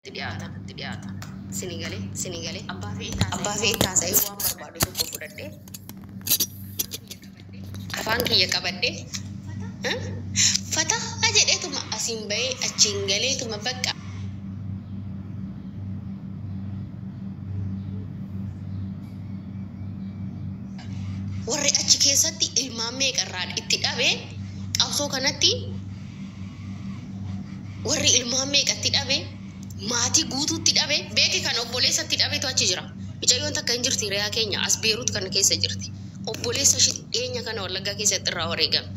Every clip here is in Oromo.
Tidiata. Sinigale. Abbaa fi taasa'ee waan barbaadu tokko fudhadhee afaan kiyya qabadhee fataa jedheetuma asiin bahee achiin galeetuma bakka warri achi keessatti ilmaan meeqarraa itti dhabee qabsoo kanatti warri ilmaan meeqatti dhabee maatii guutuutti dhabee beeki kan obboleessatti dhabeetu achi jira. Icayyoon takka hin jirti reeyaa keenya as Beerut kana keessa jirti. Obboleessa dhiyeenya kana Wallaggaa keessatti irraa wareegame.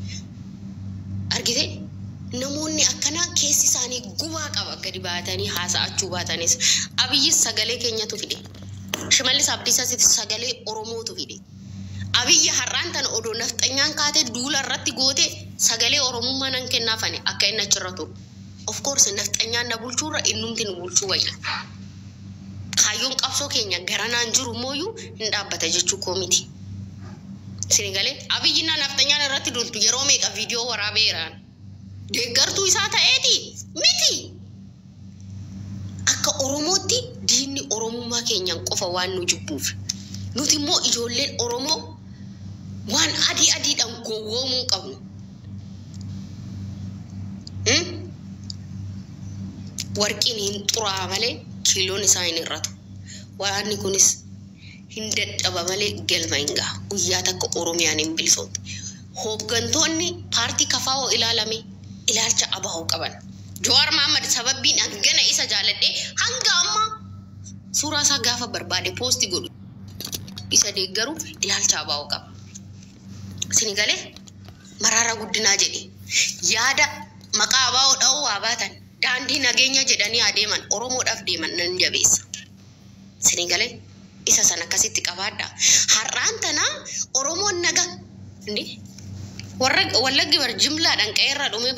Argite namoonni akkanaa keessi isaanii gubaa qaba gadi baatanii haasa'achuu baatanis Abiyyis sagalee keenyatu fide. Shimallis Abdiisaas sagalee Oromootu fide. Abiyyi har'aan tan odoo nafxanyaan kaatee duula irratti goote sagalee Oromummaa nan kennaafane akka inni achirra turu. Of course nafxanyaan na bulchuurra innumti nu bulchuu wayya. Kaayyoon qabsoo keenya garanaan jiru mooyyuu hin dhaabbata jechuu koo miti. Sinigalee Abiyyi nafxanyaan irratti dultu yeroo meeqa viidiyoo waraabeeraan deeggartuu isaa ta'eeti miti. Akka Oromootti diinni Oromummaa keenyaan qofa waan nu jibbuuf nuti immoo ijoolleen Oromoo waan adiidhaan gowwoomuu qabnu. Warqiin hin xuraa malee kiiloon isaa hin hir'atu. Waraanni kunis hin dadhaba malee galma hin gahu. Guyyaa takka Oromiyaan hin bilisoomte. Hooggantoonni paartii kafaa'oo ilaalame ilaalcha abaa'oo qaban. Jawaar Mohaammed sababbiin hangana isa jaaladhee hanga ammaa suuraa isaa gaafa barbaade poostii godhu isa deeggaru ilaalcha abaa'oo qaba. Sinigalee Mararaa Guddinaa jedhe yaada maqaa abaa'oo dha'uu waa baatan daandii nageenya jedhanii adeeman Oromoodhaaf deeman nan jabeessa. Sinigalee isa sana akkasitti qabaadha. Har'aan tana Oromoon naga warra Wallaggi bar jimlaadhaan qe'eerraa dhumee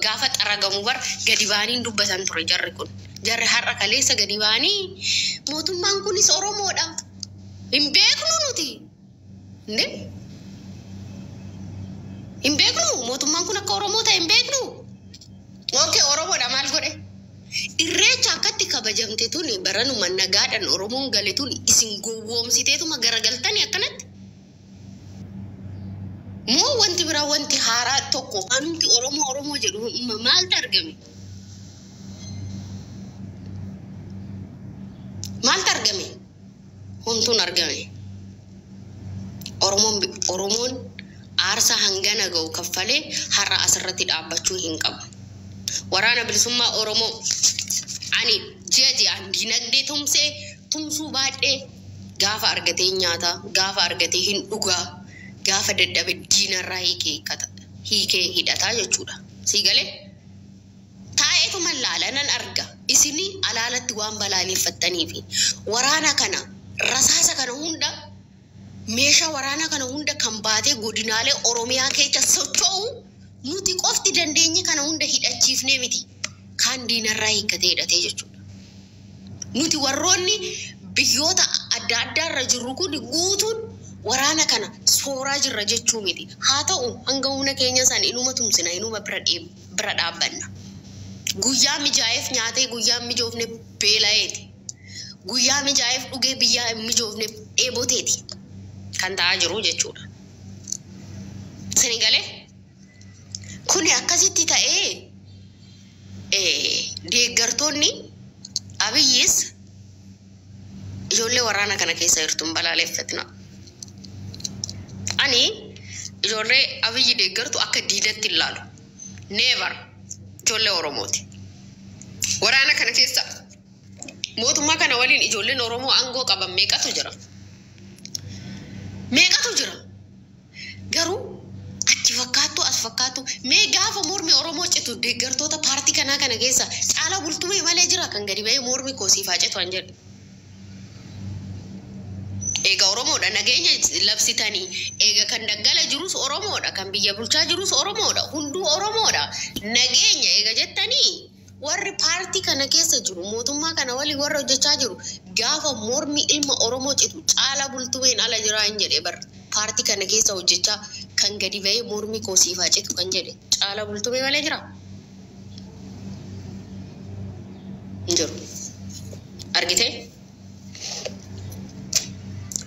gaafa xaragamu bar gadi baanii dubbatan ture jarri kun. Jarri har'a kaleessa gadi baanii mootummaan kunis Oromoodha. Hin beeknu nuti. Hin beeknu mootummaan kun akka Oromoo ta'e hin beeknu. Okay, Oromoodha maal godhe? Irreecha akkatti kabajamte tuni baranuma nagaadhaan Oromoon gale tuni isin gowwoomsiteetuma garagaltanii akkanatti. Moo wanti biraa wanti haaraa tokko anumti Oromoo jedhu maaltu argame? Maaltu argame? Homtuun argame. Oromoon aarsaa hangana ga'u kaffalee har'a asirratti dhaabbachuu hin qabu. Waraana bilisummaa Oromoo ani ji'aan dinagdee tumsuu baadhee gaafa argatee nyaata gaafa argatee hin dhugaa gaafa dadhabe diinarraa hiikee hidhataa jechuudha. Siigalee taa'eetuma laalanan arga isinii alaalatti waan balaaleffattanii fi waraana kana rasaasa kana hunda meeshaa waraana kana hunda kan baatee godinaalee Oromiyaa keessa socho'u nuti qofti dandeenye kana hunda hidhachiifnee miti. Kan diinarraa hiikkatee hidhatee jechuudha. Nuti warroonni biyyoota adda addaarra jirru kun guutuun waraana kana sooraa jirra jechuu miti. Haa ta'u hanga humna keenya san inuma tumsina inuma bira dhaabbanna. Guyyaa mijaa'eef nyaatee guyyaa mijoofne beela'eeti. Guyyaa mijaa'eef dhugee biyyaa mijoofne dheeboteeti. Kan ta'aa jiru jechuudha. Sinigalee kuni akkasitti ta'ee deeggartoonni Abiyyis ijoollee waraana kana keessa jirtuun balaaleffatina. Ani ijoollee Abiyyi deeggartu akka diinatti ilaalu. Never ijoollee Oromooti. Waraana kana keessa mootummaa kana waliin ijoolleen Oromoo aangoo qaban meeqatu jira? Garuu fakkaattu as fakkaattu mee gaafa mormi Oromoo citu deeggartoota paartii kana keessa caala bultumee malee jira kan gadi ba'ee mormi koosiifaa citu an jedhu. Eega Oromoodha nageenya labsitanii eega kan daggala jirus Oromoodha kan biyya bulchaa jirus Oromoodha hunduu Oromoodha nageenya eega jettanii warri paartii kana keessa jiru mootummaa kana waliin warra hojjechaa jiru gaafa mormi ilma Oromoo citu caala bultumeen ala jira hin jedhe bar paartii kana keessa hojjechaa kan gadi ba'ee mormi koosiifaa citu kan jedhe caala bultumee malee jira. Hin jiru.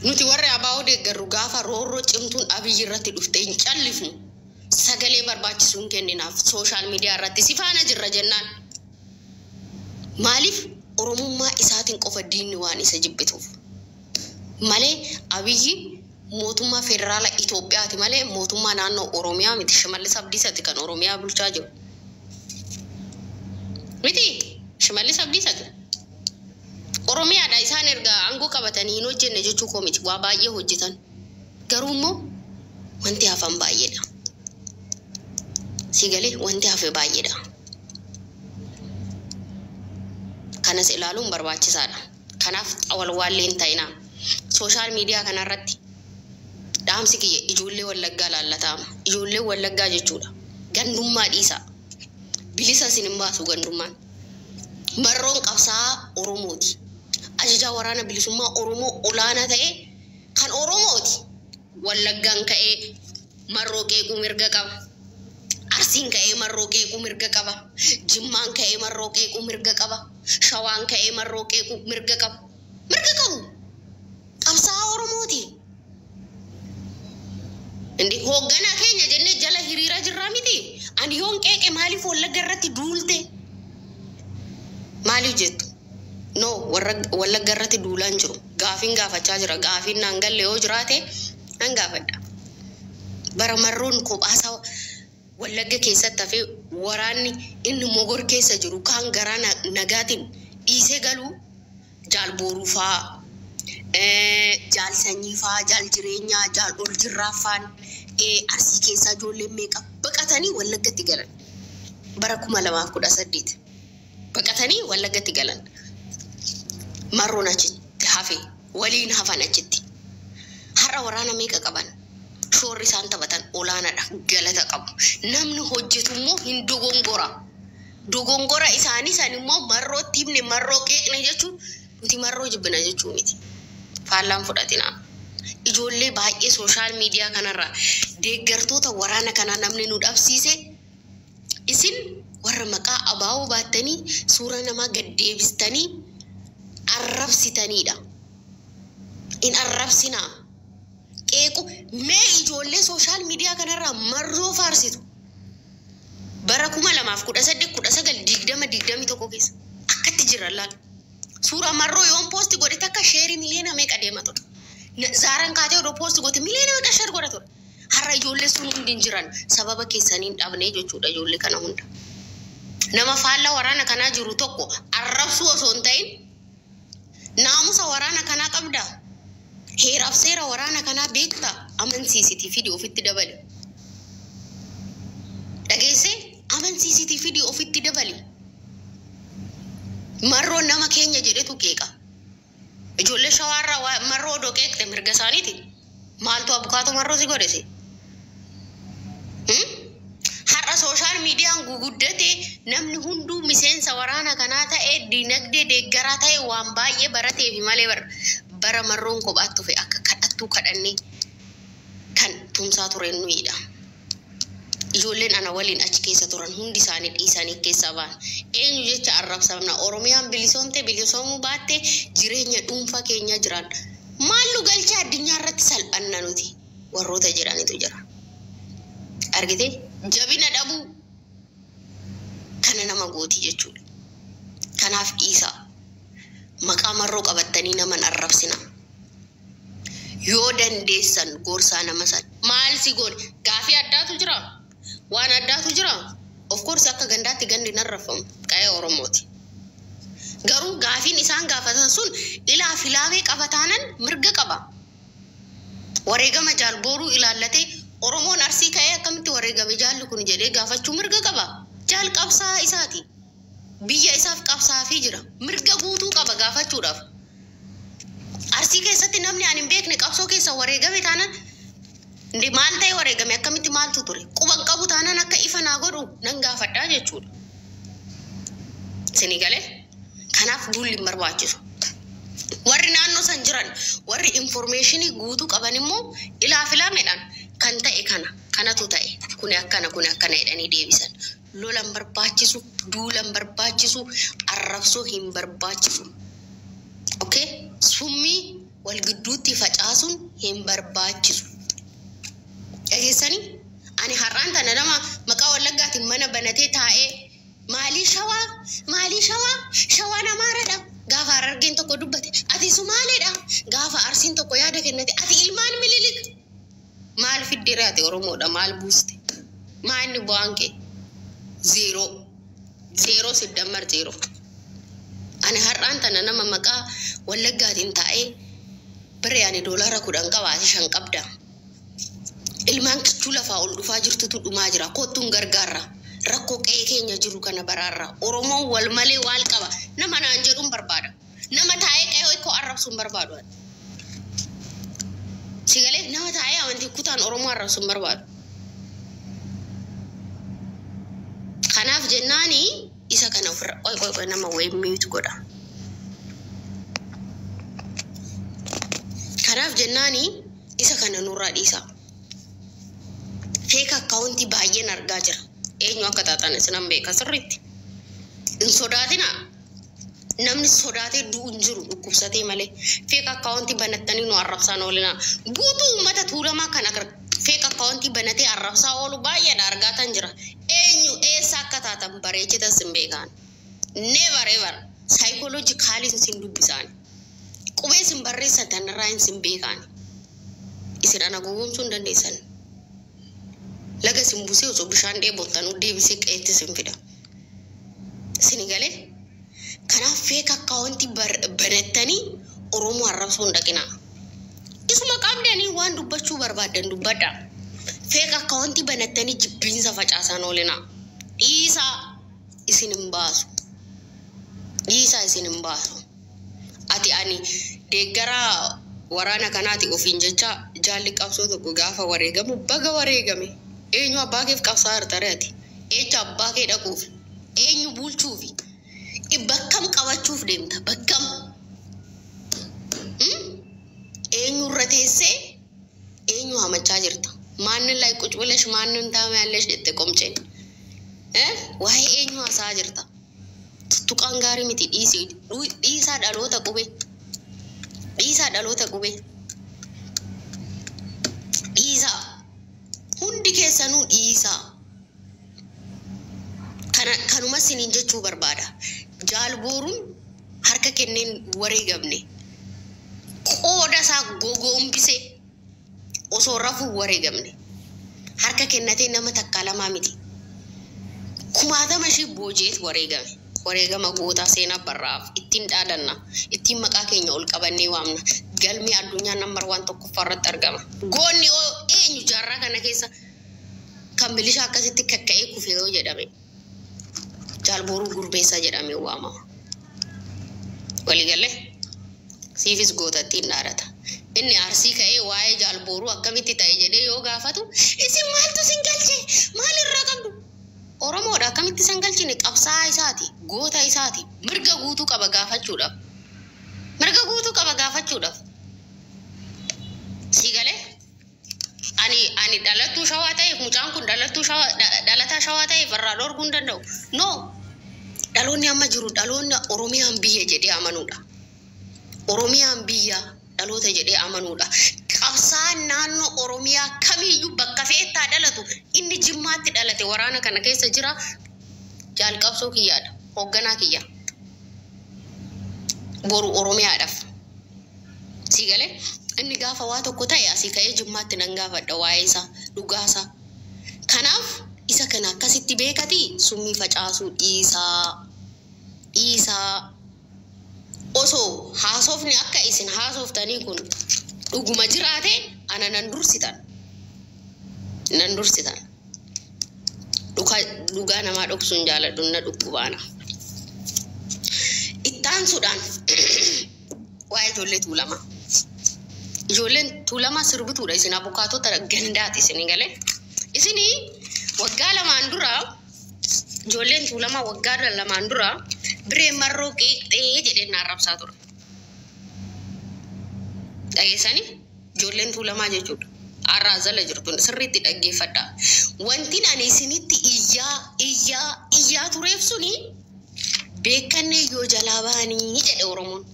nuti warri abaa'oo deeggarru gaafa roorroo cimtuun Abiyyi irratti dhufte hin callifnu. Sagalee barbaachisuun kenninaaf sooshaal miidiyaa irratti si faana jirra jennaan. Maaliif Oromummaa isaatiin qofa diinni waan isa jibbituuf. Malee Abiyyi mootummaa federaala Itoophiyaati malee mootummaa naannoo Oromiyaa miti. Shimallis Abdiisaati kan Oromiyaa bulchaa jiru. Miti Shimallis Abdiisaati. Oromiyaadha isaan erga aangoo qabatanii hin hojjenne jechuu koo miti. Waa baay'ee hojjetan. Garuu immoo wanti hafan baay'eedha. Sigalee wanti hafe baay'eedha. Kanas ilaaluun barbaachisaadha. Kanaaf walwaallee hin ta'inaa. Sooshaal miidiyaa kanarratti dhaamsi kiyya ijoollee Wallaggaa laallataa. Ijoollee Wallaggaa jechuudha. Gandummaa dhiisaa. Bilisa isin hin baasu gandummaan. Marroon qabsaa Oromooti. Ajajaa waraana bilisummaa Oromoo olaanaa ta'e kan Oromooti. Wallaggaan ka'ee marroo qeequu mirga qaba. Arsiin ka'ee marroo qeequu mirga qaba. Jimmaan ka'ee marroo qeequu mirga qaba. Shawaan ka'ee marroo qeequu mirga qaba. Mirga qabu. Qabsaa Oromooti. Indi hoogganaa keenya jennee jala hiriira jirraa miti. Ani yoon qeeqe maaliif Wallagga irratti duulte? Maaliif jettu? No, Wallagga irratti duulaan jiru. Gaafiin gaafachaa jira. Gaafiin naan galle yoo jiraate nan gaafadha. Bara marroon kophaasaa Wallagga keessatti hafee waraanni inni mogor keessa jiru kan garaa nagaatiin dhiisee galuu jaal boorufaa, jaal sanyiifaa, jaal jireenyaa, jaal ol jirraaffaan Arsii keessaa ijoolleen meeqa baqatanii Wallaggatti galan. Bara 2018 baqatanii Wallaggatti galan. Marroon achitti hafe waliin hafan achitti. Har'a waraana meeqa qaban? Shoorri isaan taphatan olaanaadha. Galata qabu. Namni hojjetu immoo hin dogongora. Dogongora isaanii san immoo marrootti himne marroo qeeqne jechuun nuti marroo jibbina jechuu miti. Faallaan fudhatinaa. Ijoollee baay'ee sooshaal miidiyaa kanarraa deeggartoota waraana kanaa namni nu dhabsiise isin warra maqaa abaa'oo baattanii suura namaa gad deebistanii arrabsitanidha. In arrabsinaa. Qeequ mee ijoollee sooshaal miidiyaa kanarraa marroo faarsitu. Bara 2018 1921 keessa akkatti jira laal. Suura marroo yoon poosti godhe takka sheerii miliyoona meeqa deema ture. Zaaran kaatee odoo poosti goote miliyoona meeqa sheer godha ture. Har'a ijoollee sun hundi hin jiran sababa keessaniin dhabnee jechuudha ijoollee kana hunda. Nama faallaa waraana kanaa jiru tokko arrabsuu osoo hin ta'in naamusa waraana kanaa qabda. Heeraaf seera waraana kanaa beekta amansiisitii fidii ofitti dabali. Dhageessee amansiisitii fidii ofitti dabali. Marroo nama keenya jedhetu qeeqa. Ijoollee shawaarraa marroo odoo qeeqte mirga isaaniiti. Maaltu abukaatoo marroo si godhese? Har'a sooshaal miidiyaan guguddate namni hunduu miseensa waraana kanaa ta'e dinagdee deeggaraa ta'e waan baay'ee baratee fi malee bara marroon kophaatti dhufe akka kadhattuu kadhannee kan tumsaa turen nuyidha. Ijoolleen ana waliin achi keessa turan hundi isaanii dhiisanii keessaa ba'an. Eenyu jecha arrabsamna Oromiyaan bilisoomte bilisoomuu baatte jireenya dhuunfaa keenya jiran. Maal nu galcha addunyaa irratti salphanna nuti warroota jedhanitu jira. Argite jabina dhabuu kana nama gooti jechuudha. Kanaaf dhiisaa. Maqaa marroo qabattanii naman arrabsina. Yoo dandeessan gorsaa nama san. Maal si godhe? Gaafii addaatu jira. Waan addaatu jira. Of course akka gandaatti gandi narrafamu. Qa'ee Oromooti. Garuu gaafiin isaan gaafatan sun ilaa filaamee qabataanan mirga qaba. Wareegama jaalbooruu ilaallatee Oromoon Arsii ka'ee akkamitti wareegame jaalli kun jedhee gaafachuu mirga qaba. Jaal qabsaa isaati. Biyya isaaf qabsaafii jira. Mirga guutuu qaba gaafachuudhaaf. Arsii keessatti namni ani hin beekne qabsoo keessa wareegame taanan ndi maal ta'e wareegame akkamitti maaltu ture? Quban qabu taanan akka ifa naa godhu nan gaafadhaa jechuudha. Sinii galee? Kanaaf duulli hin barbaachisu. Warri naannoo san jiran warri informationii guutuu qaban immoo ilaa filaameedhaan kan ta'e kanatu ta'e kuni akkana jedhanii deebisan. Lolan barbaachisu, duulan barbaachisu, arrabsoo hin barbaachisu. Okay? Summii wal gidduutti facaasun hin barbaachisu. Dhageessanii ani har'aan tana nama maqaa Wallaggaatiin mana banatee taa'ee maalii shawaa namaadha gaafa Harargeen tokko dubbate ati Sumaaleedha gaafa Arsiin tokko yaada kennate ati ilmaan Minilik maal fiddee ati Oromoodha maal buuste maanni bu'aan kee zero siddammar zero. Ani har'aan tana nama maqaa Wallaggaatiin taa'ee bire ani $10 qabaate 5 qabda. Ilmaan kichuu lafaa ol dhufaa jirtutu dhumaa jira kottuun gargaarra rakkoo qe'ee keenya jiru kana baraarra Oromoon wal malee waal qaba nama naan jedhuun barbaada nama taa'ee qe'ee koo arrabsuun barbaadu sigalee nama taa'ee amantii kutaan Oromoo arrabsuun barbaadu. Kanaaf jennaani isa kana ofirra qoy nama weemmiitu godha. Kanaaf jennaani isa kana nurraa dhiisa. Fake account baay'een argaa jira. Eenyu akka taatan isinan beeka sirriitti. In sodaatina namni sodaatee du'uun jiru dhukkubsatee malee fake account banattanii nu arrabsaan oolinaa. Guutuu uummata tuulamaa kan fake account banatee arrabsaa oolu baay'een argaatan jira. Eenyu eessa akka taatan bareechita sin beekan. Never ever psychologically sin dubbisaan. Qubee sin barreessatan irraa hin sin beekan. Isin ana gowwoomsuu dandeessan. Laga simbusee osoo bishaan dheebottanuu deebisee qe'eetti sin fida. Sinigalee kanaaf fake account banattanii Oromoo arrabsuu hin dhaqinaa. Isuma qabdanii waan dubbachuu barbaadan dubbadha. Fake account banattanii jibbiinsa facaasaan oolinaa. Dhiisaa isin hin baasu. Ati ani deeggaraa waraana kanaati ofiin jecha jaalli qabsoo tokko gaafa wareegamu baga wareegame. Eenyu abbaa keef qabsaa hartareeti. Eecha abbaa kee dhaquuf. Eenyu bulchuufi. Bakkam qabachuuf deemta. Bakkam. Eenyu irra teessee eenyu hamachaa jirta. Maannin laa quculesh maannin taa'ameellesh jette qomceen. Waa'ee eenyu hasaa jirta. Tuqaan gaarii miti dhiisaa dhaloota qubee. Dhiisaa. Hundi keessanuu dhiisaa. Kanuma siniin jechuu barbaada. Jaalbooruun harka kenneen wareegamne. Qooda isaa gogombisee osoo rafuu wareegamne. Harka kennatee nama takka lamaa miti. 10,000 boojeet wareegame. Wareegama gootaa seenaa barraaf ittiin dhaadanna. Ittiin maqaa keenya ol qabannee waamna. Galmee addunyaa number 1 tokkoffaa irratti argama. Goonni eenyu jaarraa kana keessa kan milishaa akkasitti kakka'ee kufee yoo jedhame Jaalbooruu Gurbeessaa jedhamee waamama. Waliigalee siifis gootattiin dhaadata. Inni Arsii ka'ee waa'ee Jaalbooruu akkamitti ta'e jedhee yoo gaafatu isin maaltu sin galchee maalirraa qabdu? Oromoodha akkamitti san galchine qabsaa isaati goota isaati mirga guutuu qaba gaafachuudhaaf. Sigalee ani dhalattuu shawaa ta'eef mucaan kun dhalataa shawaa ta'eef irraa dhorkuu hin danda'u. No. Dhaloonni amma jiru dhaloonni Oromiyaan biyya jedhee amanuudha. Oromiyaan biyya dhaloota jedhee amanuudha. Qabsaan naannoo Oromiyaa kamiyyuu bakka fe'ettaa dhalatu inni Jimmaatti dhalate waraana kana keessa jira. Jaalqabsoo kiyyaadha. Hoogganaa kiyya. Boru Oromiyaadhaaf. Sigalee inni gaafa waa tokko ta'e asii ka'ee Jimmaatti nan gaafadha waa'ee isaa dhugaasaa. Kanaaf isa kana akkasitti beekati summii facaasuu dhiisaa. Osoo haasofni akka isin haasoftanii kun dhuguma jiraate ana nan dursitan. Dhugaa namaa dhoksuun jaaladhu na dhukkubaana. Ittaansuudhaan waa'ee ijoollee tuulamaa. Ijoolleen tuulamaa sirbituudha isin abukaatota gandaati isin galee. Isinii waggaa lamaan dura ijoolleen tuulamaa waggaa lamaan dura biree marroo qeeqxee jedheen arrabsaa ture. Dhageessanii ijoolleen tuulamaa jechuudha. Arraa zala jirtu sirriitti dhaggeeffadha. Wanti ani isinitti iyyaa tureef suni beekannee yoo jalaa baanii jedhe Oromoon.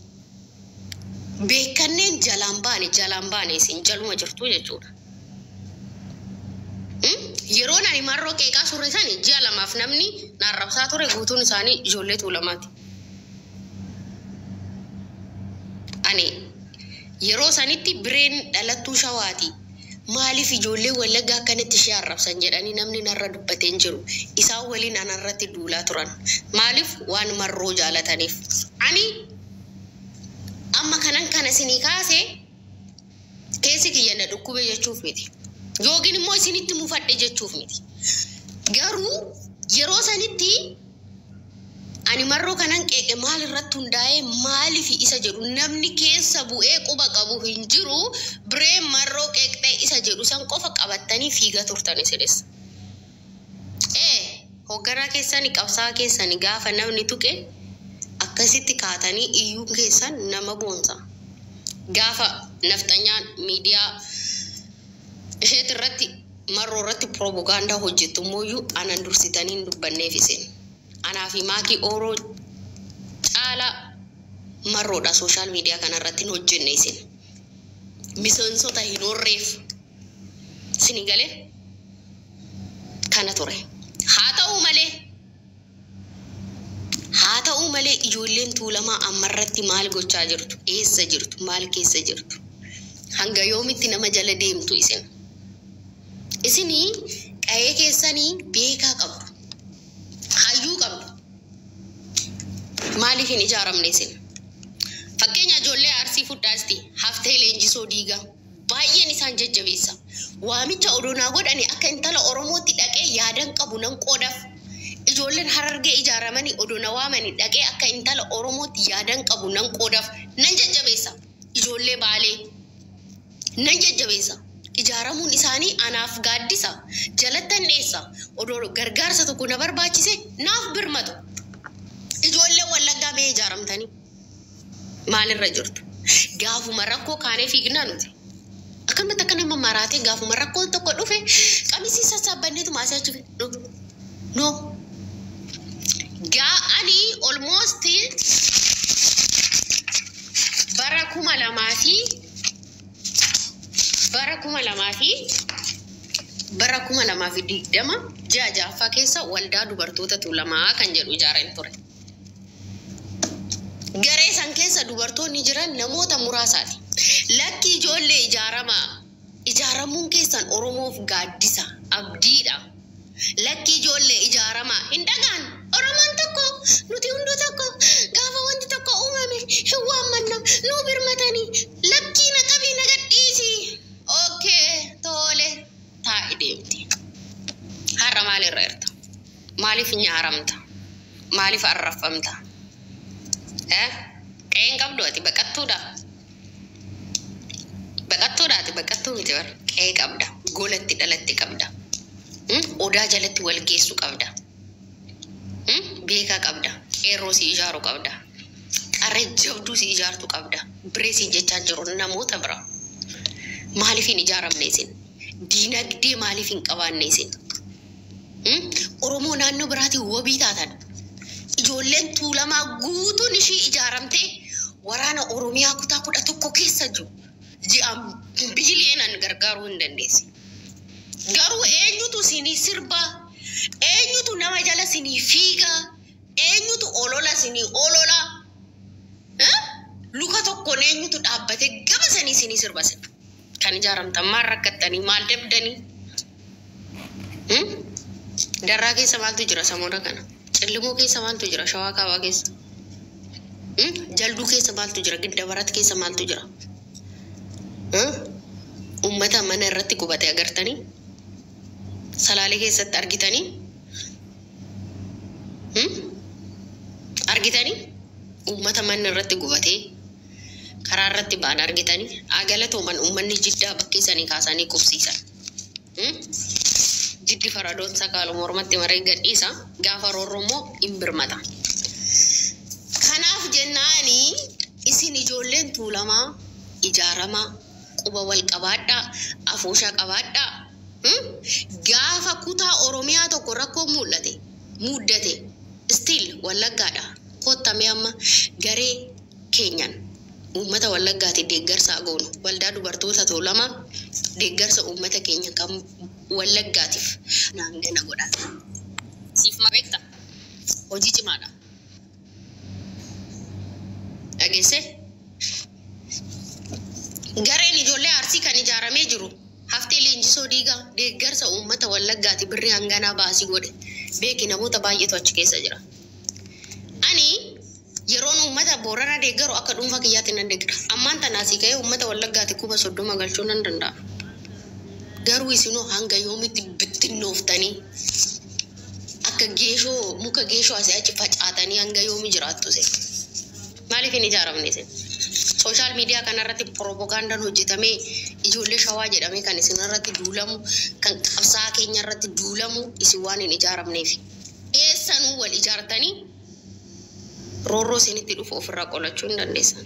beekanneen jalaan baane isin jaluma jirtu jechuudha. Yeroo nani marroo qeeqaa surre isaanii ji'a lamaaf namni naarrabsaa ture guutuun isaanii ijoollee tuulamaati. Ani yeroo sanitti bireen dhalattuu shawaati. Maaliif ijoollee Wallaggaa akkanatti ishee arrabsan jedhanii namni narra dubbatee hin jiru. Isaan waliin anarratti duulaa turan. Maaliif waan marroo jaalataniif. Ani amma kana isinii kaase keessi kiyya na dhukkube jechuuf miti. Yookiin immoo isinitti mufadhe jechuuf miti. Garuu yeroo sanitti ani marroo kanan qeeqe maal irratti hundaa'ee maaliif isa jedhu namni keessa bu'ee quba qabu hin jiru. Bireen marroo qeeqxee isa jedhu san qofa qabattanii fiigaa turtan isinis. Hogganaa keessanii qabsaa keessanii gaafa namni tuqe akkasitti kaatanii iyyuu keessan nama boonsa. Gaafa nafxanyaan miidiyaa isheet irratti marroo irratti propaganda hojjettu mooyyuu anan dursitanii hin dubbanneef isin. Anaa fi maakii ooroo caala marroodha social media kanarratti hin hojjenne isin. Miseensota hin horreef isinii galee kana ture. Haa ta'uu malee ijoolleen tuulamaa ammarratti maal gochaa jirtu? Eessa jirtu? Maal keessa jirtu? Hanga yoomitti nama jala deemtu isin? Isinii qa'ee keessanii beekaa qabdu. Hayyuu qabdu. Maaliif hin ijaaramne isin? Fakkeenya ijoollee Arsii fudhaasti haftee leenjisoo diigaa baay'een isaan jajjabeessa. Waamicha odoonaa godhani akka intala Oromootti dhaqee yaadan qabu nan qoodaaf. Ijoolleen Harargee ijaaramanii odoona waamanii dhaqee akka intala Oromootti yaadan qabu nan qoodaaf nan jajjabeessa. Ijoollee Baalee nan jajjabeessa. Ijaaramuun isaanii anaaf gaaddisa. Jalattan dheessa. Odoo gargaarsa tokko na barbaachise naaf birmatu. Ijoollee Wallaggaa mee ijaaramtanii maalirra jirtu? Gaafuma rakkoo kaanee fiignaa nuti. Akkanumatti akka nama maraatee gaafuma rakkoon tokko dhufe qamisii sassaabbanneetu maasii achi no. Ani almost bara 2020 ji'a ja'affaa keessa waldaa dubartoota tuulamaa kan jedhu ijaaran ture. Garee san keessa dubartoonni jiran namoota muraasaati. Lakki ijoollee ijaaramuun keessan Oromoof gaaddisa abdiidha. Lakki ijoollee ijaaramaa hin dhagaan. Oromoon tokko nuti hunduu tokko gaafa wanti tokko uumame hin waammanna nuu birmatanii lakkii na qabii na gadhiisi. Okay tole taa'e deemti. Har'a maalirra jirta? Maaliif nyaaramta? Maaliif arrafamta? Qe'een qabdu ati baqattuudha. Baqattuu miti bara. Qe'ee qabda. Golatti dhalatti qabda. Odaa jalatti wal geessu qabda. Beekaa qabda. Qeerroo si ijaaru qabda. Qarree jabduu si ijaartu qabda. Bireesiin jechaa jiru namoota bira. Maaliif hin ijaaramne isin? Diinagdee maaliif hin qabaanne isin? Oromoo naannoo biraatii wabii taatan. Ijoolleen tuulamaa guutuun ishii ijaaramtee waraana Oromiyaa kutaa 11 keessa jiru. Ji'aan biiliyeenan gargaaruu hin dandeessi. Garuu eenyutu sinii sirbaa? Eenyutu nama jala sinii fiigaa? Eenyutu olola sinii olola? Luka tokkoon eenyutu dhaabbate gama sanii sinii sirbasan? Kan ijaaramtan maal rakkattanii maal dabdanii? Darraa keessa maaltu jira samoora kana? Cillimoo keessa maaltu jira? Shawaa kaabaa keessa? Jalduu keessa maaltu jira? Gidda barat keessa maaltu jira? Uummata mana irratti gubate agartanii? Salaalee keessatti argitanii? Argitanii? Uummata mana irratti gubatee karaa irratti ba'an argitanii? Agalatooman uummanni Jiddaa bakkeessanii kaasanii qubsiisan. Jiddi faradoon sakaaluu mormatti maree gadhiisa gaafa roorromoo hin birmata. Kanaaf jennaani isin ijoolleen tuulamaa ijaaramaa quba wal qabaadhaa afooshaa qabaadhaa. Gaafa kutaa Oromiyaa tokko rakkoo muddate still Wallaggaadha. Kottamee amma garee keenyan uummata wallaggaati deeggarsa goonu waldaa dubartoota tuulama deeggarsa uummata keenya kan wallaggaatiif hangana godha siif ma beekta hojii cimaadha dhageesse gareen ijoollee arsii kan ijaaramee jiru haftee leenjisoo diigaa deeggarsa uummata wallaggaati birrii hanganaa baasii godhe beeki namoota baay'eetu achi keessa jira ani yeroon uummata boorana deeggaru akka dhuunfaa kiyyaatti nan deeggara ammaan tanaasii ka'ee uummata wallaggaati 30 galchuu nan danda'a garuu isinoo hanga yoomitti bittinnooftanii akka geeshoo muka geeshoo asii achi facaatanii hanga yoomi jiraattu se maaliif hin ijaaramne se social media kanarratti propagandaan hojjetamee ijoollee shawaa jedhamee kan isinirratti duulamu kan qabsaa keenya irratti duulamu isin waan hin ijaaramneef eessanuu wal ijaartanii roorroo isinitti dhufu ofirraa qolachuu hin dandeessan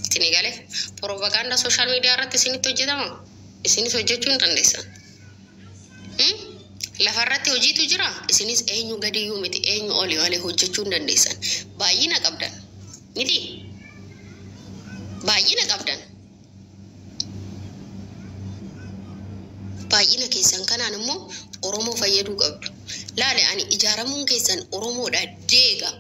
isinii galee propaganda social media irratti isinitti hojjetama isinis hojjechuu hin dandeessan lafarratti hojiitu jira isinis eenyu gadiyyuu miti eenyu olii malee hojjechuu hin dandeessan baay'ina qabdan miti baay'ina qabdan baay'ina keessan kanaan immoo Oromoo fayyaduu qabdu laale ani ijaaramuun keessan Oromoodha deega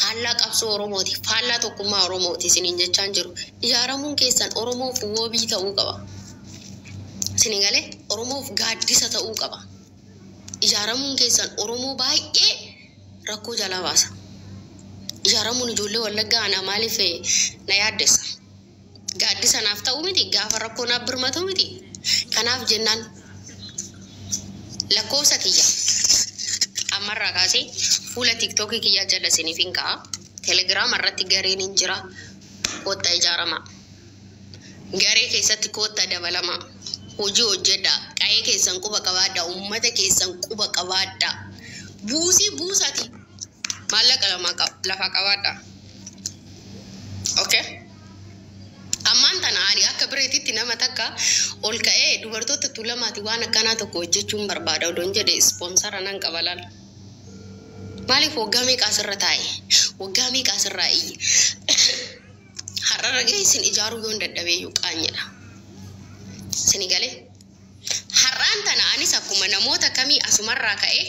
faallaa qabsoo Oromooti faallaa tokkummaa Oromooti isiniin jechaan jiru ijaaramuun keessan Oromoof wobii ta'uu qaba isinii galee Oromoof gaaddisa ta'uu qaba ijaaramuun keessan Oromoo baay'ee rakkoo jalaa baasa ijaaramuun ijoollee wallaggaa ana maaliif na yaaddessa gaaddisa naaf ta'uu miti gaafa rakkoo naaf birmatu miti kanaaf jennaan lakkoofsa kiyya ammarraa kaasee fuula tiktokii kiyya jala isiniif hin ka'a telegiraam irratti gareen hin jira kotta ijaarama garee keessatti kotta dabalama hojii hojjedha qa'ee keessan quba qabaadha uummata keessan quba qabaadha buusii buusati maallaqa lafa qabaadha okay ammaan tana ani akka bireetitti nama takka ol ka'ee dubartoota tulamaati waan akkanaa tokko hojjechuun barbaada odoon jedhe sponsora nan qabalal maaliif waggaa meeqa asirra taa'e waggaa meeqa asirraa iyyi har'a ragee isin ijaaruu yoon dadhabeeyyuu qaanyedha isinii galee har'aan tana anis akkuma namoota kamii asumarraa ka'ee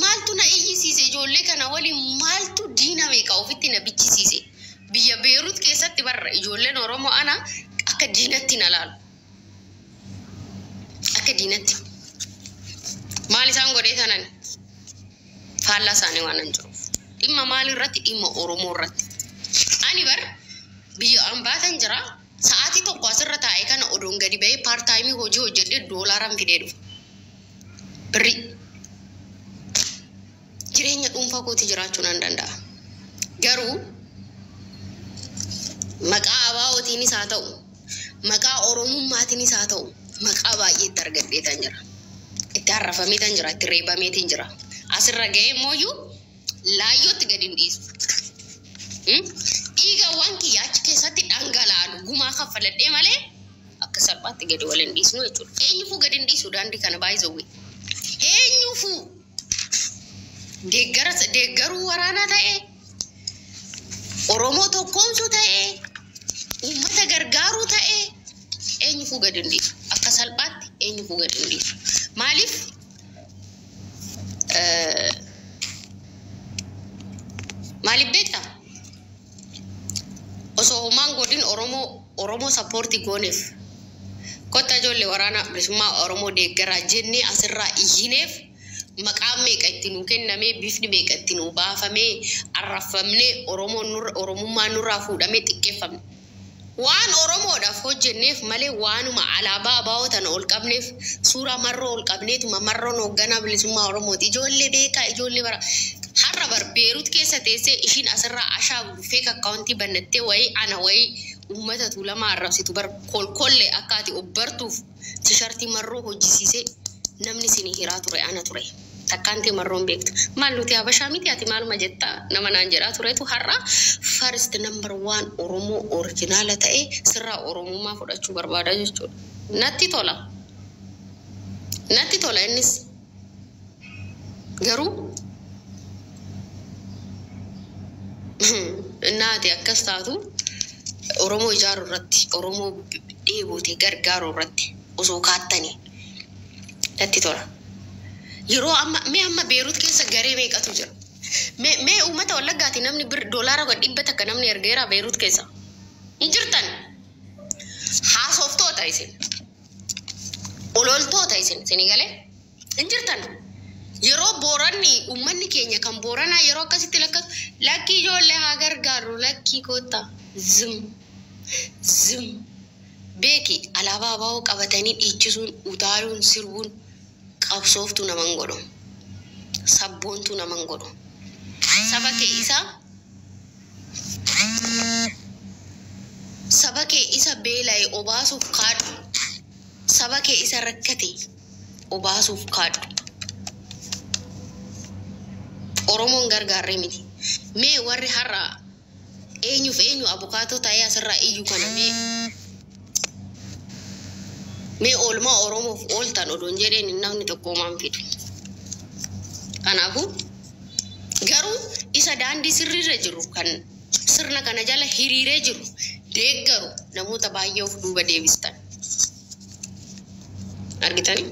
maaltu na iyyisiise ijoollee kana waliin maaltu diina meeqa ofitti na bichisiise biyya Beerut keessatti barra ijoolleen Oromoo ana akka diinatti na laalu akka diinatti maal isaan godhee tanan faallaa isaanii waan hin jiruuf dhimma maalirratti dhimma Oromoo irratti ani bar biyya ambaatan jira sa'aatii tokko asirra taa'ee kana odoon gadi ba'ee part time hojii hojjedhee doolaaraan fidee dhufa birri jireenya dhuunfaa kooti jiraachuu nan danda'a garuu maqaa abaa'ootiinis haa ta'u maqaa Oromummaatiinis haa ta'u maqaa baay'eetti argadheetan jira itti harrafameetan jira itti reebameetin jira asirra ga'ee mooyyuu laayyootti gadi hin dhiisu dhiigawwan kiyya achi keessatti dhangala'an gumaa kaffaladhee malee akka salphaatti gadi wal hin dhiisnu jechuudha eenyufuu gadi hin dhiisu daandii kana baay'isawwe eenyufuu deeggaruu waraanaa ta'ee Oromoo tokkoomsuu ta'ee uummata gargaaruu ta'ee eenyufuu gadi hin dhiisu akka salphaatti eenyufuu gadi hin dhiisu maaliif maaliif beektaa osoo homaan godhin Oromoo sappoortii gooneef kotta ijoollee waraana bilisummaa Oromoo deeggaraa jennee asirraa iyyineef maqaan meeqa itti nuu kennamee bifni meeqa itti nuu baafamee arrafamnee Oromummaa nurraa fuudhamee xiqqeeffamne waan Oromoodhaaf hojjenneef malee waanuma alaabaa abaa'ootan ol qabneef suuraa marroo ol qabneetuma marroon hoogganaa bilisummaa Oromooti ijoollee beekaa ijoollee bara har'a bar Beerut keessa teessee ishiin asirraa ashaa feek akkaawuntii bannattee wayii ana wayii uummata tuulamaa arrabsitu bar kolkollee akka ati obbartuuf tishartii marroo hojjisiisee namni isinii hiraa ture ana ture takkaantii marroon beektu maal nuti habashaa miti ati maaluma jettaa nama naan jedhaa turetu har'a first number 1 Oromoo originaala ta'ee sirraa Oromummaa fudhachuu barbaada jechuudha natti tola innis garuu naati akkas taatu Oromoo ijaaru irratti Oromoo dheebootee gargaaru irratti osoo kaattanii natti tola. Yeroo amma Beerut keessa garee meeqatu jira? Mee uummata Wallaggaati namni doolaara $100 takka namni ergeera Beerut keessa. Hin jirtan. Haasoftoota isin. Ololtoota isin galee. Hin jirtan. Yeroo Booranni uummanni keenya kan Booranaa yeroo akkasitti lakkii ijoollee haa gargaaru lakkii koota. Zim. Beeki alaabaa baa'oo qabatanii dhiichisuun utaaluun sirbuun qabsooftu naman godhu. Sabboontu naman godhu. Saba kee isa beela'e obaasuuf kaadhu. Saba kee isa rakkate obaasuuf kaadhu. Oromoon gargaarree miti. Mee warri har'a eenyu abukaatoo ta'ee asirraa iyyuu kana mee oolmaa Oromoof ooltan odoon jedheen namni tokko maan fidu. Kanaafuu garuu isa daandii sirriirra jiru kan sirna kana jala hiriiree jiru deeggaru namoota baay'ee of duuba deebistan. Argitanii?